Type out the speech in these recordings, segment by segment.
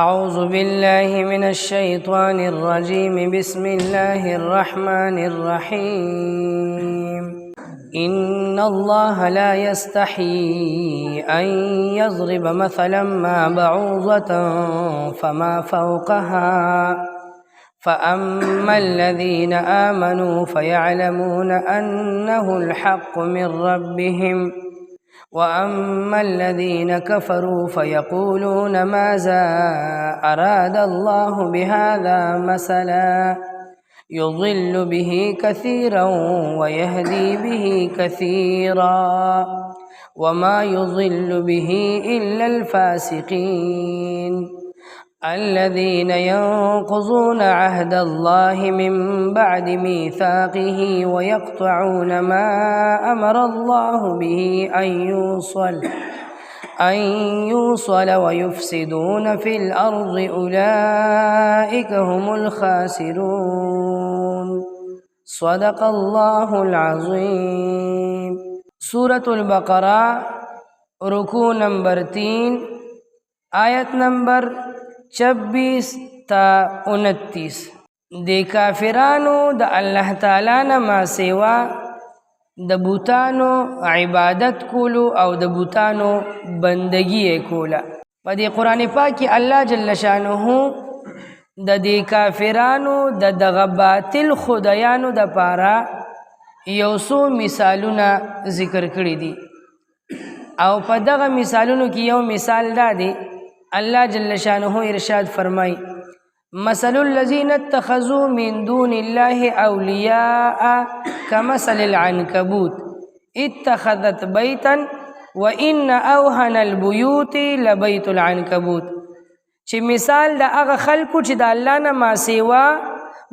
أعوذ بالله من الشيطان الرجيم بسم الله الرحمن الرحيم إن الله لا يستحيي أن يضرب مثلا ما بعوضة فما فوقها فأما الذين آمنوا فيعلمون أنه الحق من ربهم وأما الذين كفروا فيقولون ماذا أراد الله بهذا مثلا يضل به كثيرا ويهدي به كثيرا وما يضل به إلا الفاسقين الذين ينقضون عهد الله من بعد ميثاقه ويقطعون ما أمر الله به أن يوصل ويفسدون في الأرض أولئك هم الخاسرون صدق الله العظيم. سورة البقرة رکوع نمبر 3 آیت نمبر 26 تا 29 د کافرانو د الله تعالی نه ما سیوا د بوتانو عبادت کولو او د بوتانو بندگی کوله. په دې قرآن پاک کې الله جل شانه د دې کافرانو د دغه باطل خدایانو د پاره یو څو مثالونه ذکر کړي دي او په دغه مثالونو کې یو مثال دا دی. الله جل شانه ارشاد فرمای مثل الذين اتخذوا من دون الله اولیاء كمثل العنكبوت اتخذت بيتا وان اوهن البيوت لبيت العنكبوت. چې مثال د هغه خلکو چې د الله نه ما سیوا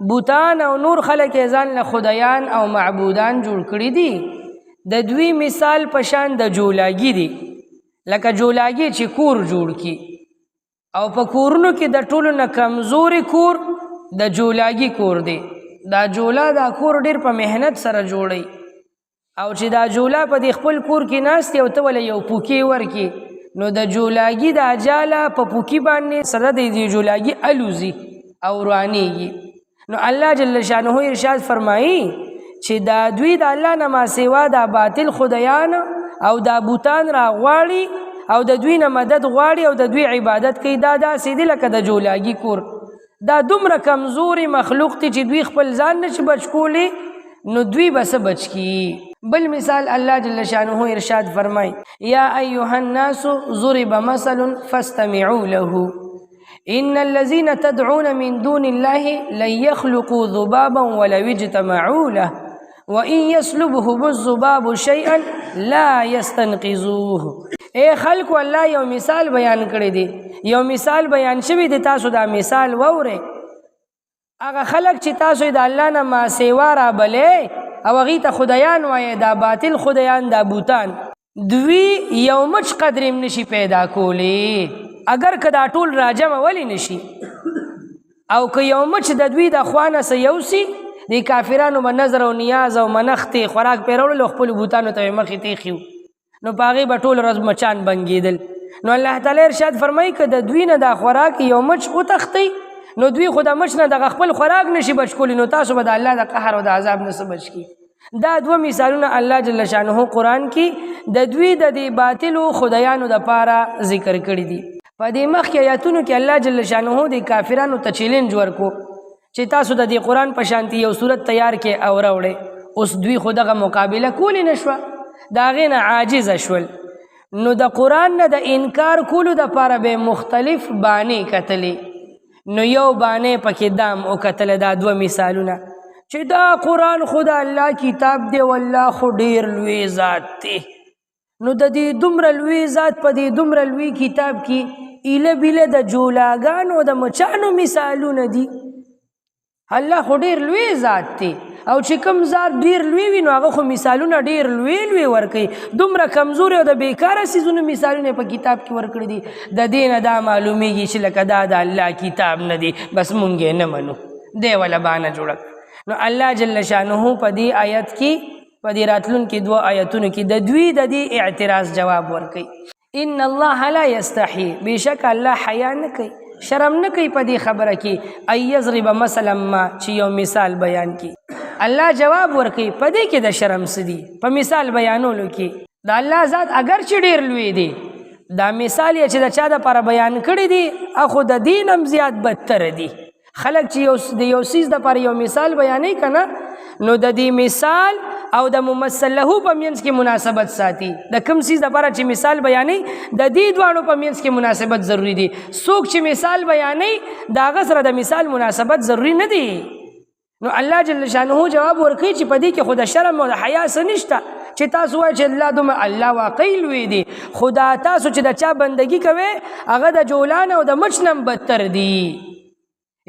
بوتان او نور خلک ځان له خدایان او معبودان جوړ کړي دي د دوی مثال پشان د جولاګي دي. لکه جولاګي چې کور جوړ کی او په کورونو کې د ټولو نه کمزوري کور د جولاګي کور دی. دا جولا دا کور ډیر په مهنت سره جوړي او چې دا جولا په د خپل کور کې ناست یو ته ول یو پوکی ورکی نو د جولاګي د اجاله په پوکی باندې سره د جولاګي الوزي او روانيږي. نو الله جل شانه ارشاد فرمایي چې دا دوی د الله نه ما سیوا دا باطل خدایان او دا بوتان را غواړي او د دوی نه مدد غواړي او د دوی عبادت کوي. دا سیدی لکه د جولاګي کور. دا دومره کمزوري مخلوق تی چې دوی خپل ځان نشي بچ کولی نو دوی بس بچ کی. بل مثال الله جل شانه ارشاد فرمای یا ایها الناس ضرب مثل فاستمعوا له ان الذين تدعون من دون الله لن يخلقوا ذبابا ولو اجتمعوا له وان يسلبهم الذباب شيئا لا يستنقذوه. اے خلق الله یو مثال بیان کړی دی، یو مثال بیان شوی دی. تاسو دا مثال ووره. هغه خلق چې تاسو د الله نه ما سیوا را بلې او هغې ته خدایان وایي دا باطل خدایان دا بوتان دوی یو مچ قدر هم نشي پیدا کولی اگر که دا ټول راجمه ولی نشي او که یو مچ د دوی د خوانه سه یوسي د کافرانو به نظر او نیاز او منختې خوراک پیرولو خپلو بوتانو ته مخې تیښي نو په هغې به ټول ورځ مچان بنګېدل. نو الله تعالی ارشاد فرمایي که د دوی نه دا خوراک یو مچ وتښتئ نو دوی خو د مچ نه دغه خپل خوراک نشي بچ کولی نو تاسو به د الله د قهر او د عذاب نه څه بچ کی. دا دوه مثالونه الله جل شانه قرآن کې د دوی د دې باطلو خدایانو د پاره ذکر کړي دي. په دې مخکې آیاتونو کې الله جل شانه د کافرانو ته چیلنج ورکو چې تاسو د دې قرآن په شانتي یو صورت تیار کې او راوړئ. اوس دوی خو دغه مقابله کولی نه شوه، د هغې نه عاجزه شول. نو د قرآن نه د انکار کولو دپاره به مختلف بانې کتلې. نو یو بانې پکې دام وکتله دا دوه مثالونه چې دا قرآن خو د الله کتاب دی والله خو ډېر لوی ذات دی. نو د دې دومره لوی ذات په دې دومره لوی کتاب کې ایله بیله د جولاګانو د مچانو مثالونه دي. الله خو ډېر لوی ذات دی او چې کوم ذات ډېر لوی وي نو هغه خو مثالونه ډېر لوی لوی ورکوي. دومره کمزوري او د بیکاره څیزونو مثالونه په کتاب کې ورکړي دي. د دې نه دا معلومیږي چې لکه دا د الله کتاب نه دی بس مونږ یې نه منو دی ولا بانه جوړه. نو الله جل شانه په دې آیت کې په دې راتلونکي دوه آیتونو کې د دوی د دې اعتراض جواب ورکوي. ان الله لا یستحي، بېشک الله حیا نه کوي شرم نه کوي په دې خبره کې ایضرب مثلا ما چې یو مثال بیان کی الله جواب ورکوي په دې کې د شرم څه دي په مثال بیانولو کې د الله ذات اگر چې ډېر لوی دی دا مثال یې چې د چا دپاره بیان کړی دي خو د دین هم زیات بدتر دي خلک چې د یو څیز دپاره یو مثال بیانوي که نه نو د دې مثال او د ممثل له په منځ کې مناسبت ساتي د کوم څیز دپاره چې مثال بیانوي د دې دواړو په منځ کې مناسبت ضروري دي څوک چې مثال بیانوي د هغه سره د مثال مناسبت ضروري نه دی نو الله جل شانه جواب ورکوي چې په دې کې خو د شرم او د حیا څه نشته چې تاسو وایئ چې الله دومره الله واقعي لوی دی خو دا تاسو چې د چا بندګي کوئ هغه د جولان او د مچ نه بدتر دي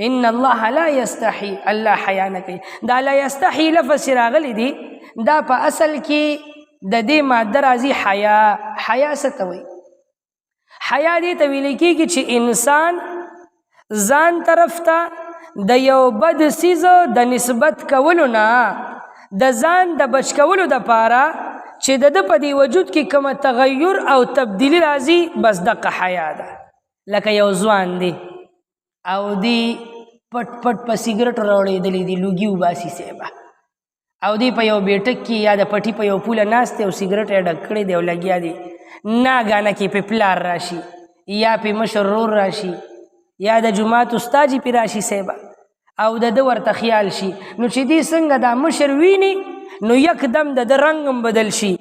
ان الله لا یستحي الله حیا نه کوي دا لا یستحي لفظ چې راغلی دی دا په اصل کې د دې ماده راځي حیا څه ته وایي حیا دې ته ویل کېږي چې انسان ځان طرف ته د یو بد څیز د نسبت کولو نه د ځان د بچ کولو دپاره چې د ده په دې وجود کې کومه تغیر او تبدیلی راځي بس دقه حیا ده لکه یو ځوان دی او دی پټ پټ په سیګرټو راوړېدلی دی لوګي وباسي صاحبه او دی په یو بیټک کې یا د پټي په یو پوله ناست دی او سیګرټ یې ډک کړی دی او لګیا دی ناګانه کې پې پلار راشي یا پې مشر رور راشي یا د جومات استاد یې پې راشي صاحبه او د ده ورته خیال شي نو چې دی څنګه دا مشر ویني نو یکدم د ده رنګ هم بدل شي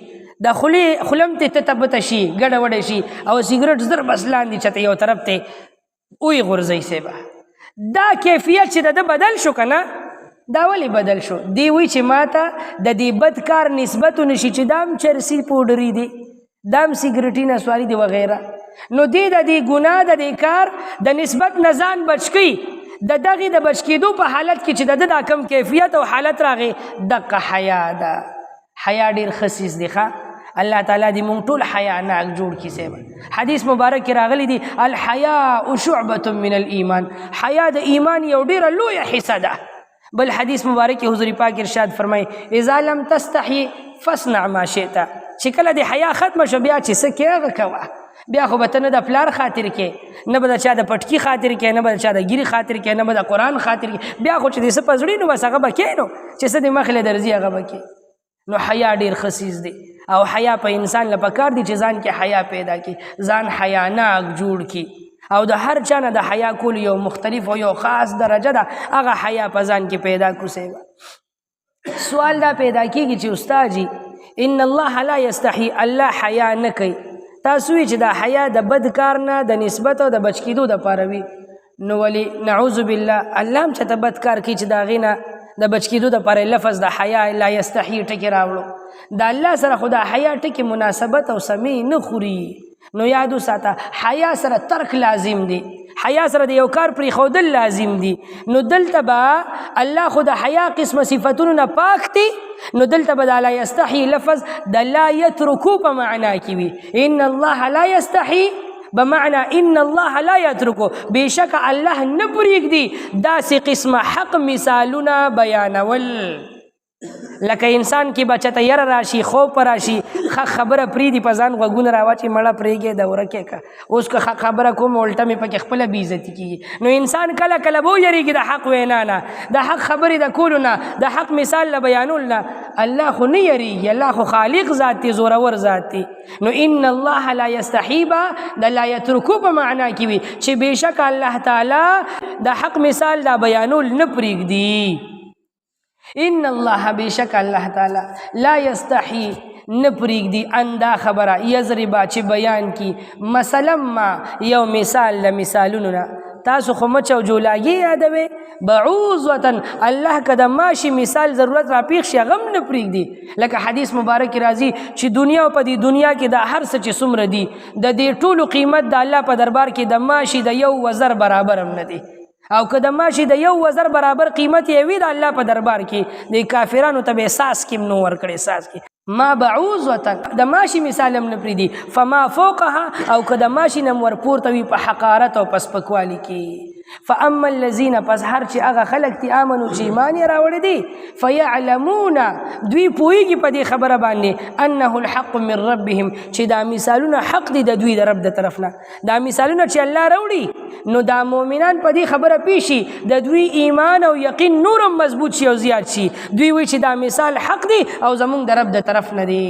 د خولم ته تته بته شي ګډه وډه شي او سیګرټ زر بس لاندې چته یو طرف ته وی غورځوي صاحبه دا کیفیت چې د ده بدل شو که نه دا ولې بدل شو دی وی چې ما ته د دې بد کار نسبت ونشي چې دا هم چرسي پوډري دی دا هم سیګرټي نسواري دی وغیره نو دی د دې ګناه د دې کار د نسبت نه ځان بچ کوي د دغې د بچ کېدو په حالت کې چې د ده دا کم کیفیت او حالت راغی دقه حیا ده حیا ډېر ښه څیز دی ښه الله تعالی دې مونږ ټول حیا ناک جوړ کړي صاحب حدیث مبارک کې راغلی دی الحیاء شعبة من الایمان حیا د ایمان یو ډېره لویه حصه ده بل حدیث مبارک کې حضور پاک ارشاد فرمایي اذا لم تستحي فاصنع ما شئت چې کله د حیا ختمه شو بیا چې څه کې هغه کوه بیا خو به ته نه د پلار خاطر کې نه به د چا د پټکي خاطر کې نه به د چا د ګیري خاطر کې نه به د قرآن خاطر کې بیا خو چې د څه په زړه نو بس هغه به کې نو چې څه د مخې له درځي هغه به کې نو حیا ډېر ښه څیز دی او حیا په انسان له پکار دی چې ځان کې حیا پیدا کړي ځان حیا ناک جوړ کړي او د هر چا نه د حیا کول یو مختلف او یو خاص درجه ده هغه حیا په ځان کې پیدا کړو سوال دا پیدا کېږي چې استاد جي ان الله لا یستحي الله حیا نه کوي تاسو چې دا حیا د بد کار نه د نسبت او د بچ کېدو دپاره وي نو ولې نعوذ بالله الله هم چېته بد کار کوي چې د هغې نه د بچ کېدو دپاره لفظ د حیا لا یستحي ټکې راوړو د الله سره خو د حیا ټکې مناسبت او سمې نه خوري نو یاد وساته حیا سره ترک لازم دی حیا سره د یو کار پرېښودل لازم دي نو دلته به الله خو د حیا قسمه صفتونو نه پاک دی نو دلته به د لا یستحي لفظ د لا یترکو په معنا کې وي ان الله لا یستحي بمعنى ان الله لا يتركه بشک الله نه پرېږدي داسې قسمه حق مثالونه بیانول لکه انسان کې بچته یره راشي خوب راشي ښه خبره پرېږدي په ځان غوږونه راواچي مړه پرېږدې دوره کې که اوس که ښه خبره کوم الټه مې پکې خپله بېعزتي کېږي نو انسان کله کله به ویرېږي د حق وینا نه د حق خبرې د کولو نه د حق مثال له بیانولو نه الله خو نه یریږي الله خو خالق ذات دی زورور ذات دی نو ان الله لا یستحي به د لا یترکو په معنا کې وي چې بېشک الله تعالی د حق مثال دا بیانول نه پرېږدي ان الله بشک الله تعالی لا یستحي نه پرېږدي ان دا خبره یضربا چې بیان کی مثلا ما یو مثال له مثالونو نه تاسو خو مچ او جولاګي یادوي بعوضة الله که د ماشي مثال ضرورت را پیښ شي غم نه پرېږدي لکه حدیث مبارک راځي چې دنیا او په دې دنیا کې د هر څه چې څومره دي د دې ټولو قیمت د الله په دربار کې د ماشي د یو وزر برابر هم نه دی او که د ماشي د یو وزر برابر قیمت یې وي د الله په دربار کې د کافرانو ته به احساس کې نو ورکړي احساس کې ما بعوضة د ماشي مثال هم نه پرېږدي فما فوقها او که د ماشي نه ور پورته وي په حقارت او په سپکوالي کې فاما الذين پس هر چې هغه خلک تی امنو چې ایمان یې راوړی دي فیعلمون دوی پوهیږي په دې خبره باندې انه الحق من ربهم چې دا مثالونه حق دي د دوی د رب د طرف نه دا مثالونه چې الله راوړي نو دا مؤمنان په دې خبره پیشي د دوی ایمان او یقین نورم مضبوط شي او زیات شي دوی وی چې دا مثال حق دي او زمونږ د رب د طرف نه دي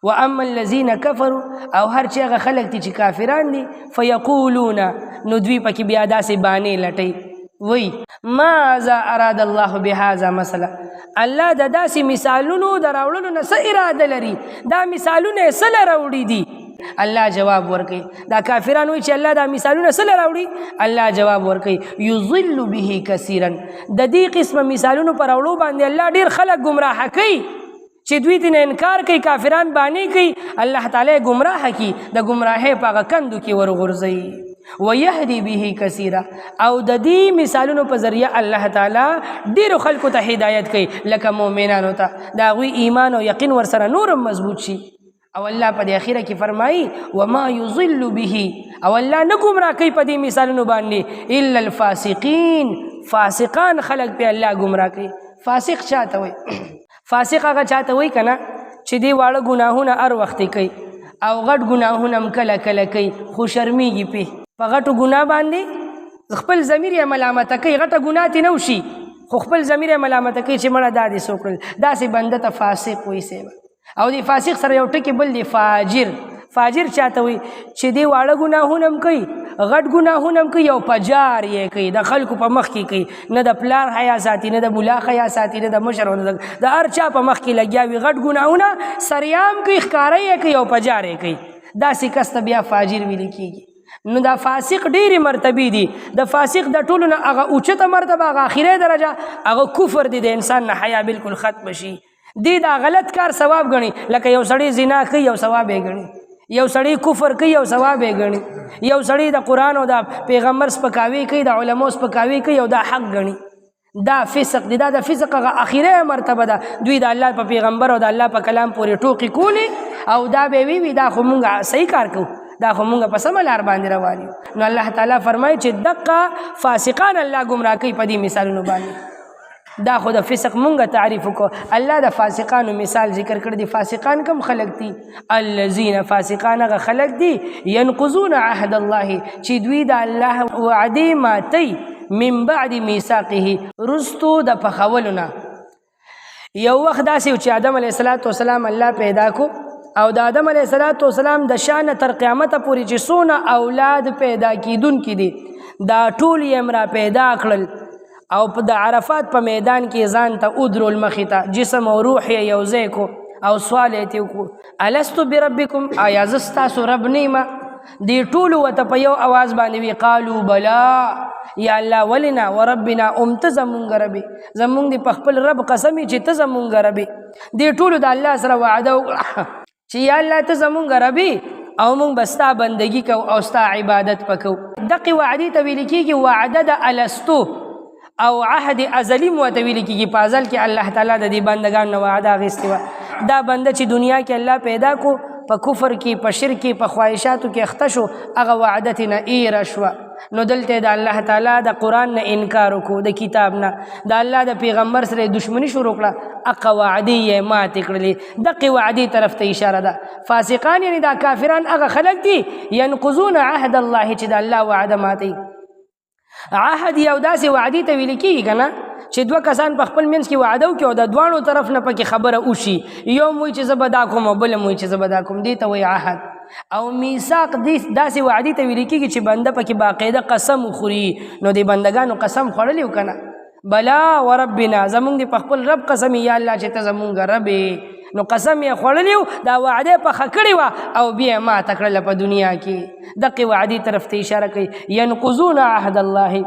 واما الذين كفروا او هر چې هغه خلک دي چې کافران دي فيقولون نو دوی پکې بیا داسې باندې لټي وای ماذا اراد الله بهذا مثلا الله د داسې مثالونو دراوړلو نه څه اراده لري دا مثالونه سره راوړي دي الله جواب ورکي دا کافرانو چې الله دا مثالونه سره راوړي الله جواب ورکي یضل به کثیرا د دې قسم مثالونو پر اورو باندې الله ډیر خلک گمراه کوي چې دوی دې انکار کوي کافران باندې کوي الله تعالی گمراه کوي د گمراهۍ په کندو کې ورغورځي ويهدي به كثيرا او د دې مثالونو په ذریعہ الله تعالی ډیر خلکو ته هدایت کوي لکه مؤمنانو ته دا غوي ایمان او یقین ور سره نورم مضبوط شي او الله په اخره کې فرمایي وما يضل به او الله نه گمراه کوي په دې مثالونو باندې الا الفاسقين فاسقان خلق په الله گمراه کوي فاسق چاته وي فاسق هغه چاته وای کنه چې دی واړه ګناهونه هر وخت کوي او غټ ګناهونه هم کله کله کوي خو شرمېږي په غټو ګناه باندې خپل ضمیر یې ملامت کوي غټه ګناه تی نه وشي خو خپل ضمیر یې ملامت کوي چې مړه دا دې څه وکړل داسې بنده ته فاسق وایي سیبه او دی فاسق سره یو ټکی بل دی فاجر چاته وي چې دی واړه ګناهونه هم کوي غټ ګناهونه هم کوي او پجار یې کوي د خلکو په مخ کې کوي نه د پلار حیا ساتي نه د بولا حیا ساتي نه د مشر د هر چا په مخ کې لګیا وي غټ ګناهونه سریام کوي ښکاره یې کوي او پجار یې کوي داسې کس ته بیا فاجر ویل کېږي نو دا فاسق ډېرې مرتبې دي د فاسق د ټولو نه هغه اوچته مرتبه هغه اخري درجه هغه کفر دی د انسان نه حیا بالکل ختم شي دی دا غلط کار ثواب ګڼي لکه یو سړی زنا کوي یو ثواب یې ګڼي یو سړی کفر کوي یو ثواب یې ګڼي یو سړی د قرآن او د پیغمبر سپکاوي کوي د علماو سپکاوي کوي او دا حق ګڼي دا فسق دی دا د فسق هغه اخیره مرتبه ده دوی د الله په پیغمبر او د الله په کلام پورې ټوقې کولې او دا به وي دا خو مونږ صحیح کار کوو دا خو مونږ په سمه لار باندې روان یو نو الله تعالی فرمایي چې دقه فاسقان الله ګمراه کوي په دې مثالونو باندې دا خو د فسق مونږ تعریف وکړو الله د فاسقانو مثال ذکر کړ دي فاسقان کم خلق دي الذين فاسقان هغه خلق دي ينقضون عهد الله چې دوی د الله وعده ماتي من بعد ميثاقه رستو د پخولونه یو وخت داسې چې آدم علیه السلام الله پیدا کو او د آدم علیه السلام د شان تر قیامت پورې چې څونه اولاد پیدا کیدونکي دي دا ټول یې امرا پیدا کړل او په د عرفات په میدان کې ځان ته ادرول مخې ته جسم او روح یې یو ځای کو او سوال یې تی وکړو الستو بربکم آیا زه ستاسو رب نه یم دې ټولو ورته په یو اواز باندې وي قالو بلا یا الله ولنا وربنا ته زمونږ ربي زمونږ د په خپل رب قسم چې ته زمونږ ربي دې ټولو د الله سره وعده وکړه چې یا الله ته زمونږ ربي او مونږ به ستا بندګي کوو او ستا عبادت پکو دقې وعدې ته ویل کېږي وعده د الستو او عهد ازلی موتویل کېږي په ازل کې الله تعالی د دې بندګانو نه وعده اخیستې وه دا بنده چې دنیا کې الله پیدا کو په کفر کې په شرک کې په خواهشاتو کې اخته شو هغه وعده ترې نه ایره شوه نو دلته د الله تعالی د قرآن نه انکار وکړو د کتاب نه د الله د پیغمبر سره دشمني شروع کړه هغه وعدې یې ماتې کړلې دقې وعدې طرف ته اشاره ده فاسقان یعنې دا کافران هغه خلک دي ینقضون عهد الله چې د الله وعده ماتوي عهد یو داسې وعدې ته ویل کېږي که نه چې دوه کسان په خپل منځ کې وعده وکړي او د دواړو طرف نه پکې خبره وشي یو م وایي چې زه به دا کوم او بل م وایي چې زه به دا کوم دې ته وایي عهد او میثاق داسې وعدې ته ویل کېږي چې بنده پکې باقاعده قسم وخوري نو د بندګانو قسم خوړلی و که نه بلا وربنا زمونږ د په خپل رب قسم یا الله چې ته زمونږ رب نو قسم یې خوړلی و دا وعده پخه کړې وه او بیا یې ماته کړله په دنیا کې دقې وعدې طرف ته اشاره کوي ینقضون عهد الله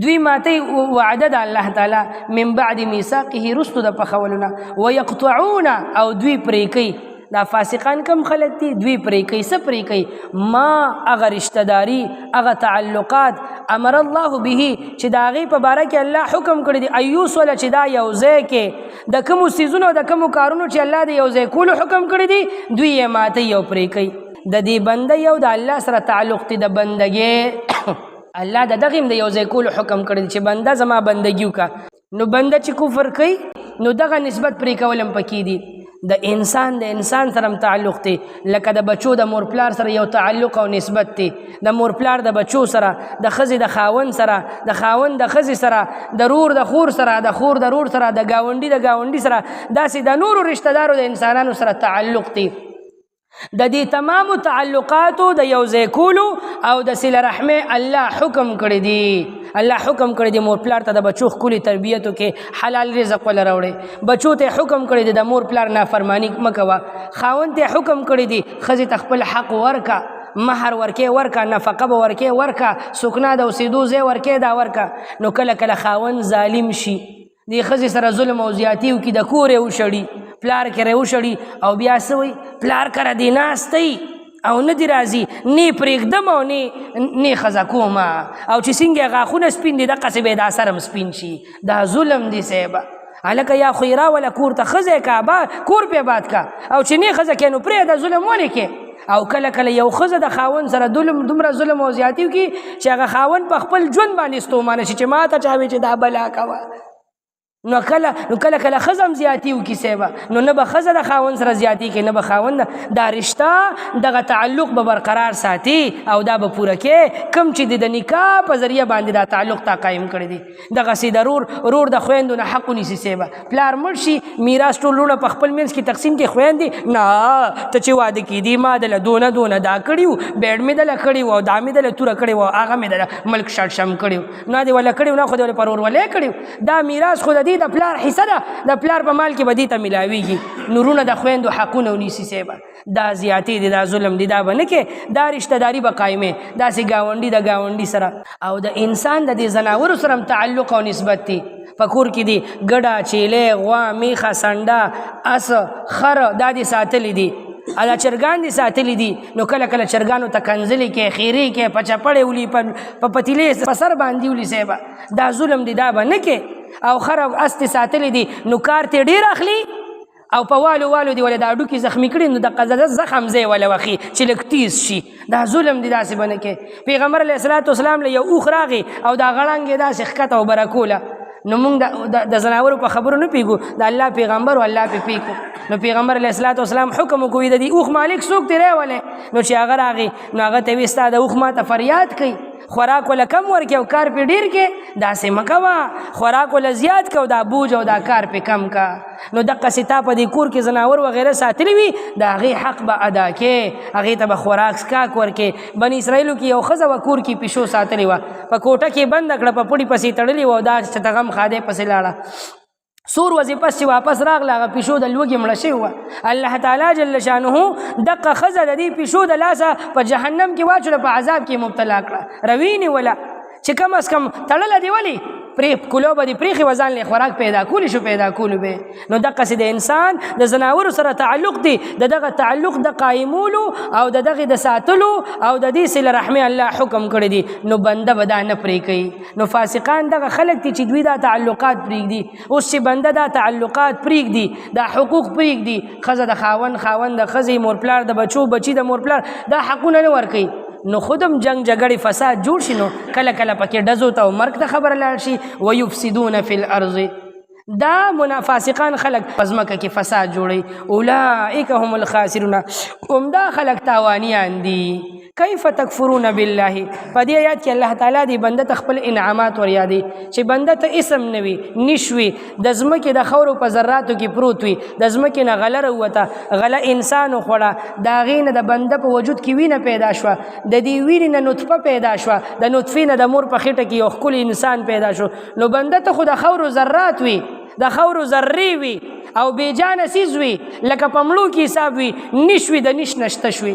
دوی ماتی وعده د الله تعالی من بعد میثاقه رستو د پخولونه ویقطعون او دوی پرې کوي دا فاسقان کم خلق دي دوی پرې کوي څه پرې کوي ما هغه رشتهداري هغه تعلقات امر الله به چې د هغې په باره کې الله حکم کړی دی ایوسوله چې دا یو ځای کې د کومو څیزونو او د کومو کارونو چې الله د یو ځای کولو حکم کړی دی دوی یې ماتی او پرې کوي د دې بنده یو د الله سره تعلق دی د بندګۍ الله د دغه د یو ځای کولو حکم کړی چې بنده زما بندګي وکړه. نو بنده چې کفر کوي نو دغه نسبت پرې کول هم پکې دي. د انسان سره هم تعلق دی، لکه د بچو د مور پلار سره یو تعلق او نسبت دی، د مور پلار د بچو سره، د ښځې د خاوند سره، د خاوند د ښځې سره، د رور د خور سره، د خور د رور سره، د ګاونډي د ګاونډي سره، داسې د نورو رشتہ دارو د انسانانو سره تعلق دی. د دې تمامو تعلقاتو د یو ځای کولو او د صله رحمۍ الله حکم کړی دی. الله حکم کړی دی مور پلار ته د بچو ښکلي تربیت وکړي، حلال رزق وله راوړئ. بچو ته حکم کړی دی د مور پلار نافرماني مه کوه. خاوند ته حکم کړی دی ښځې ته خپل حق ورکه، مهر ورکې ورکه، نفقه به ورکې ورکه، سکنا د اوسېدو ځای ورکې دا ورکه. نو کله کله خاوند ظالم شي، دې ښځې سره ظلم او زیاتي وکړي، د کور یې وشړي، پلار کې وشړي، او بیا څه وایي پلار کره دی ناستی او نه دی راځي، نه پرېږدم او نه ښځه کومه، او چې څنګه غاښونه سپین دي دقسې به یې دا سر هم سپین شي. دا ظلم دی صاحبه. هلکه یا خو یې راوله کور ته ښځه که کور پې آباد که، او چې نه ښځه کې نو پرېږده ظلم ولې کې. او کله کله یو ښځه د خاوند سره دومره ظلم او زیاتي وکړي چې هغه خاوند په خپل ژوند باندې ستومانه شي چې ما ته چا وایي چې دا بلا کوه. نو کله کله ښځه هم زیاتي وکړي صاحبه، نو نه به ښځه د خاوند سره زیاتي کوي، نه به خاوند دا رشته دغه تعلق به برقرار ساتي او دا به پوره کوي کوم چې د نکاح په ذریعه باندې دا تعلق تا قایم کړی دی. دغسې د رور د خویندو نه حق ونیسي صاحبه. پلار مړ شي میراث ټول وروڼه په خپل منځ کې تقسیم کې، خویندې نه ته چې واده کېدي ما دله دونه دا کړي وو، بیډ مې دله کړي وو، او دا مې دله توره کړې وو، هغه مې دله ملک شړشم کړي وو، نه دې وله کړي وو، نه خو دې ولې پر ورولې کړي وو. دا میراث خو د د پلار حصہ ده، د پلار په مال کې به دې ته ملاویږي. نورونه د خویندو حقونه ونیسي صاحبه. دا زیاتې دي، دا ظلم دي، دا به نه کې. دا رشته داري به قایمې، داسې ګاونډي د ګاونډي سره. او د انسان د دې ځناورو سره هم تعلق او نسبت دي. په کور کې دي ګډه، چیلې، غوا، میخه، سنډه، اس، خر، دا دې ساتلي دي. دا چرګان دي ساتلی دي. نو کله کله چرګانو ته کنځلې کې، خیرې کې، په چپړې ولي، په پتیلې په سر باندې ولي صاحبه. دا ظلم دي، دا به نه کې. او خراب است ساتلی دي نو کار ته ډیر اخلي، او په والو دی ولې دا اډو کې زخمی کړي نو د قزازه زخم ځای ولا وخی چې لږ تیز شي. دا ظلم دی، داسې به نه کې. پیغمبر علیه الصلاۃ والسلام له یو اوښ راغی او دا غړنګ یې داسې ښکته او برکوله. نو موږ د زناورو په خبرو نه پیږو، د الله پیغمبر او الله پې پیږو. نو پیغمبر علیه الصلاۃ والسلام حکم وکوي د دې اوښ مالک څوک دی راولې. نو چې هغه راغی نو هغه ته وایي ستا د اوښ ما ته فریاد کوي، خوراک ولا کم ورکې او کار پې ډېر کې، داسې مه کوه. خوراک ولا زیات که او دا بوج او دا کار پې کم که. نو دقسې تا په دې کور کې زناور وغیره ساتلی وي، د هغې حق به ادا کې، هغې ته به خوراک څکاک ورکې. بني اسرائیلو کې یو ښځه وه کور کې پیشو ساتلی وه، په کوټه کې بنده کړه، په پړي پسې تړلې وه، او دا چې ته غم خادی پسې لاړه. سور ورځې پس چې واپس راغله هغه پیشو د لوږې مړه شوې وه. الله تعالی جل شانه دقه ښځه د دې پیشو د لاسه په جهنم کې واچوله، په عذاب کې مبتلا کړه، روینې وله چې کم از کم تړله دې ولې پرې کولو به دې پرېښې وه، ځان له خوراک پیدا کولی شو، پیدا کولو به. نو دقسې د انسان د زناورو سره تعلق دی، د دغه تعلق د قایمولو او د دغې د ساتلو او د دې صله رحمۍ الله حکم کړی دی. نو بنده به دا نه پرې کوي. نو فاسقان دغه خلک دي چې دوی دا تعلقات پرېږدي. اوس چې بنده دا تعلقات پرېږدي، دا حقوق پرېږدي، ښځه د خاوند، خاوند د ښځې، مور پلار د بچو، بچي د مور پلار، دا حقونه نه ورکوي. نو خودم جنگ جګړې فساد جوړ شي، نو کله کله پکې ډزو ته او مرګ ته خبره لاړ شي. ویفسدون فی الارض، دا فاسقان خلق پزمکه کې فساد جوړي. اولئک هم الخاسرون، عمده خلق تاوانیان دي. کیف تکفرون بالله، په دې آیات کې الله تعالی دی بنده ته خپل انعامات ور یادي چې بنده ته اسم نوي نشوي، د ځمکې د خاورو په ذراتو کې پروت وي، د ځمکې نه غله راووته، غله انسان وخوړه، د هغې نه د بنده په وجود کې وینه پیدا شوه، د دې وینې نه نطفه پیدا شوه، د نطفې نه د مور په خېټه کې یو ښکلی انسان پیدا شو. نو بنده ته خو د خاورو ذرات وي، د خاورو ذرې وي، او بیجانه څیز وي، لکه په مړو کې حساب وي، نشوي د نش نشته شوي،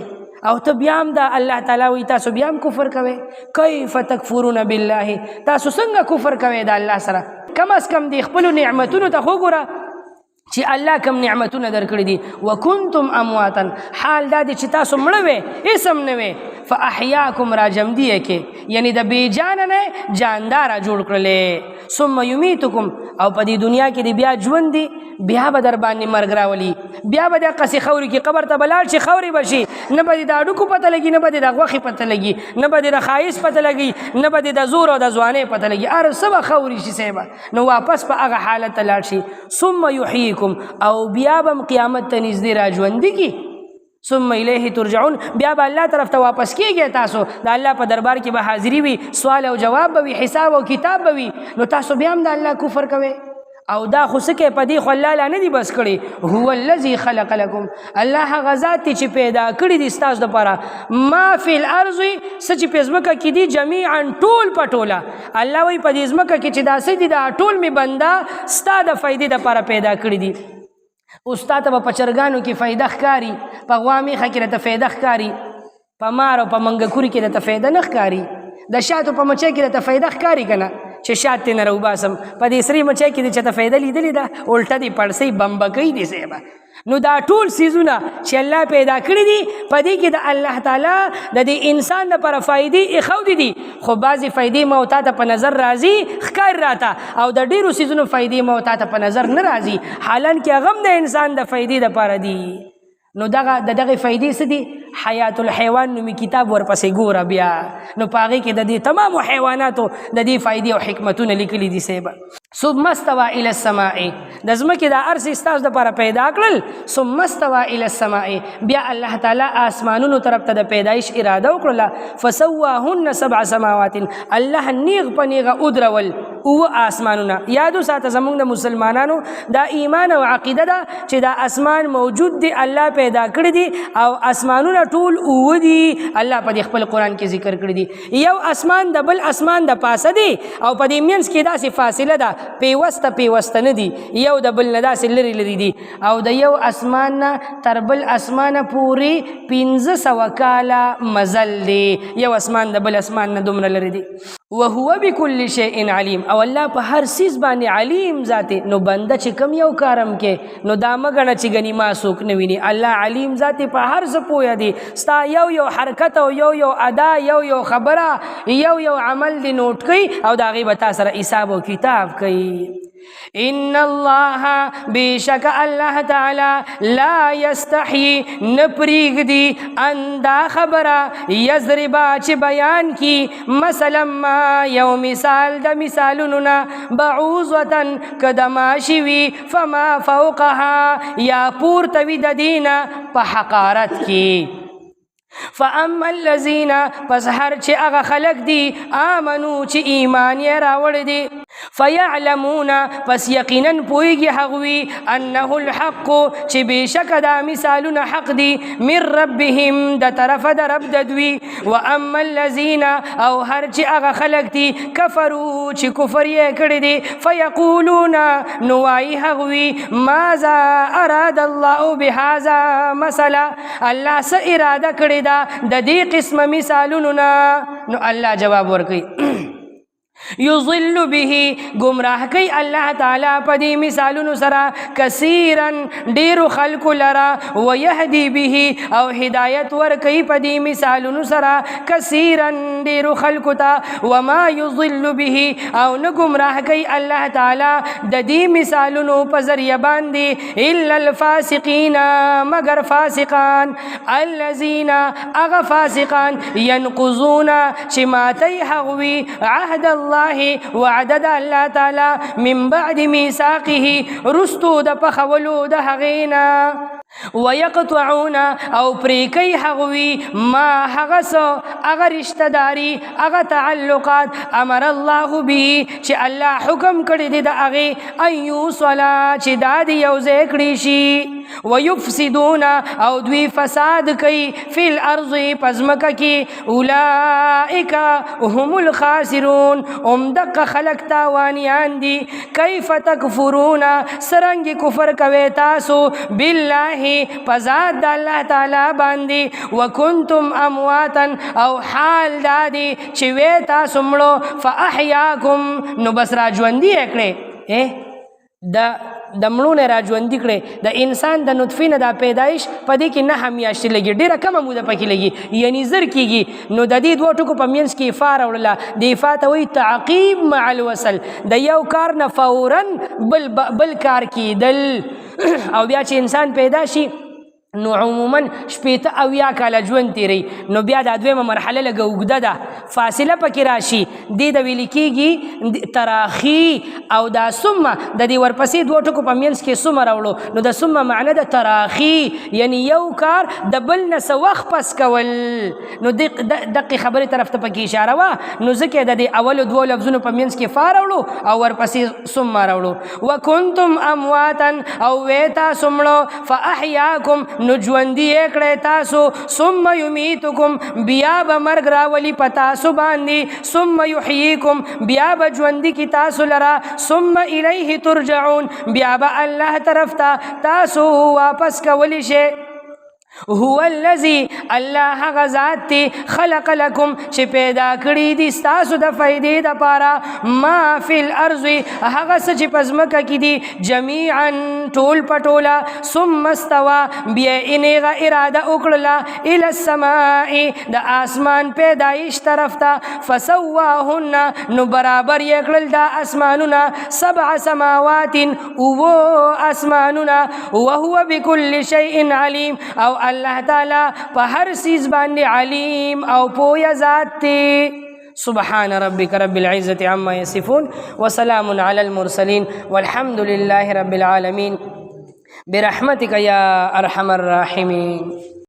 او ته بیا هم د الله تعالی وایي تاسو بیا هم کفر کوئ. کیف تکفرون بالله، تاسو څنګه کفر کوئ د الله سره؟ کم از کم د خپلو نعمتونو ته خو ګوره چې الله کم نعمتونه درکړي دي. وکنتم امواتا، حال دا دی چې تاسو مړه وئ، اسم نه وئ. فاحیاکم را جمدی کې یعنی د بی جان نه جاندار جوړ کړلې ثم یمیتکم او په دې دنیا کې دی بیا ژوند دی بیا به در باندې مرګ راولي بیا به د قصې خوري کې قبر ته بلاړ شي خوري بشي نه به د اډوکو پته لګي نه به د غوښې پته لګي نه به د خایس پته لګي نه به د زور او د ځوانۍ پته لګي ار سبا خوري شي سیبا نو واپس په هغه حالت لاړ شي ثم یحییکم او بیا به قیامت ته نږدې را ژوندي کی ثم الیه ترجعون بیا به الله طرف ته واپس کیږئ تاسو د الله په دربار کې به حاضری وي سوال او جواب به وي حساب او کتاب به وي نو تاسو بیا هم د الله کفر کوئ او دا خو سکه په دې خو الله لا نه دی بس کړي هو الذی خلق لكم الله هغه ذات چې پیدا کړی دي ستاسو لپاره ما فی الارض سچ په ځمکه کې دي جميعا ټول پټولا الله وی په دې ځمکه کې چې داسې دي دا ټول می بندا ستاسو د فائدې لپاره پیدا کړی دي استاد په پچرګانو کې فائدہ ښکاری په غوامي خکره ته فائدہ ښکاری په مار او په منګکوري کې ته فائدہ نه ښکاری د شاتو په مچې کې ته فائدہ ښکاری کنه چې شات نه روباسم په دې سری مچې کې چې ته فائدہ لیدلې ده الټه دی پړسي بمبکې دي سیبا نو دا ټول سيزونه چې الله پیدا کړی دي په دې کې د الله تعالی د دې انسان لپاره فائدې اخو دي خو بعضی فائدې موتا ته په نظر راځي ښکار راته او د ډیرو سيزونو فائدې موتا ته په نظر نه راځي حالان کې غم د انسان د فائدې لپاره دي نو دغه فائدې څه دي حیات الحیوان نومي کتاب ورپسې ګوره بیا نو پاغي کې د دې تمام حیواناتو د دې فائدې او حکمتونه لیکلي دي سیبا ثم استوى الى السماء د ځمکې د ارض استاس د لپاره پیدا کړل ثم استوى الى السماء بیا الله تعالی اسمانونو طرف ته د پیدایش اراده وکړه فسواهن سبع سماوات الله نیغ پنیغه ادرول او اسمانونه یادو ساته زمونږ د مسلمانانو دا ایمان او عقیده ده چې دا اسمان موجود دی الله پیدا کړی دي او اسمانونه ټول او دي الله په خپل قران کې ذکر کړی دي یو اسمان د بل اسمان د پاسه دي او په دې مینس کې داسې فاصله ده پیوسته نه دي یو د بل نه داسې لري دي او د یو اسمان نه تر بل اسمان پوری 1500 کاله مزل دي یو اسمان د بل اسمان نه دومره لري دي وهو بكل شيء عليم او الله په هر سیز باندې علیم ذاته نو بنده چې کم یو کارم کې نو دا مګنه چې غنی ما سوک نه ویني الله علیم ذاته په هر څه پوهه دي ستا یو حرکت او یو ادا یو خبره یو عمل دی نوٹ کوي او دا غي بتا سره حساب او کتاب کوي ان الله بشک الله تعالی لا یستحی نپریږدي ان دا خبره یضربا چې بیان کی مثلا ما یو مثال د مثالونو نه بعوضه کدماشي وی فما فوقها یا پورتوي د دینه په حقارت کی فاما الذين پس هر چې هغه خلق دي امنو چې ایمان یې راوړ دي فيعلمون پس یقینا پويږي هغوی انه الحق چې بشک دا مثالونه حق دي من ربهم د طرف د رب دوی واما الذين او هر چې هغه خلق دي کفروا چې کفر یې کړی دي فيقولون نوای هغوی ماذا اراد الله بهذا مثلا الله س اراده کړی دا د دې قسمه مثالونو نو الله جواب ورکړي یضل به گمراه کوي الله تعالی په دې مثالونو سره کثیرا ډیرو خلق لرا ويهدي به او هدایت ور کوي په دې مثالونو سره کثیرا ډیرو خلق ته وما یضل به او نه گمراه کوي الله تعالی د دې مثالونو په ذریعہ باندې الا الفاسقین مگر فاسقان الذين اغ فاسقان ينقضون چې ماتي هغوی عهد الله وعدد الله تعالی من بعد ميثاقه رستو د پخولو د هغینا ويقطعون او پریکی هغوی ما هغس اغه رشتہ داری اغه تعلقات امر الله به چې الله حکم کړی دی د اغه ايو صلا چې داد یو ذکر شي ويفسدون او دوی فساد کوي فی الارض پزمکه کې اولئک هم الخاسرون دق خلق تاوانیان دي کیف تکفرون سرنګ کفر کوي تاسو بالله پزاد الله تعالی باندې وکنتم امواتا او حال دادی چې وې تاسو مړو فاحیاکم نو بس را ژوندۍ کړې د دمړو نه را ژوندي کړي د انسان د نطفې نه دا پیدایش په دې کې 9 میاشتې لګي ډېره کمه موده پکې لګي یعنی زر کېږي نو د دې دوه ټکو په منځ کې افا راوړله د افا ته وایي تعقیب مع الوصل د یو کار نه فورا بل کار کېدل او بیا چې انسان پیدا شي نو عموما شپېته اویا کاله ژوند تیری نو بیا دا دویمه مرحله لږه اوږده ده فاصله پکې راشي دې د ویل کېږي تراخي او دا ثم د دې ورپسې دوه ټکو په منځ کې ثم راوړو نو د ثم معنی د تراخي یعنی یو کار د بل نه څه وخت پس کول نو دقیق خبرې طرف ته پکې اشاره وه نو ځکه د دې اولو دوو لفظونو په منځ کې فا راوړو او ورپسې ثم راوړو وکنتم امواتا او وې تاسو مړو فاحیاکم نو ژوندي یې کړی تاسو ثم یمیتکم بیا به مرګ راولي په تاسو باندې ثم یحییکم بیا به ژوندي کی تاسو لرا ثم الیه ترجعون بیا به الله طرف ته تاسو واپس کولی شئ هو الذي الله غزاد تی خلق لكم چې پیدا کړی دي تاسو د فائدې د پاره ما فی الارض هغه څه چې پزمکه کې دي جميعا ټول پټولا ثم استوى بیا انغه اراده وکړه الى السماء د اسمان پیدایش طرف ته فسواهن نو برابر یې کړل د اسمانونه 7 سماوات او اسمانونه وهو بكل شيء عليم او الله تعالی په هر چیز باندې علیم او پوهه ذات دی سبحان ربك رب العزة عما يصفون وسلام على المرسلين والحمد لله رب العالمين برحمتك يا أرحم الراحمين.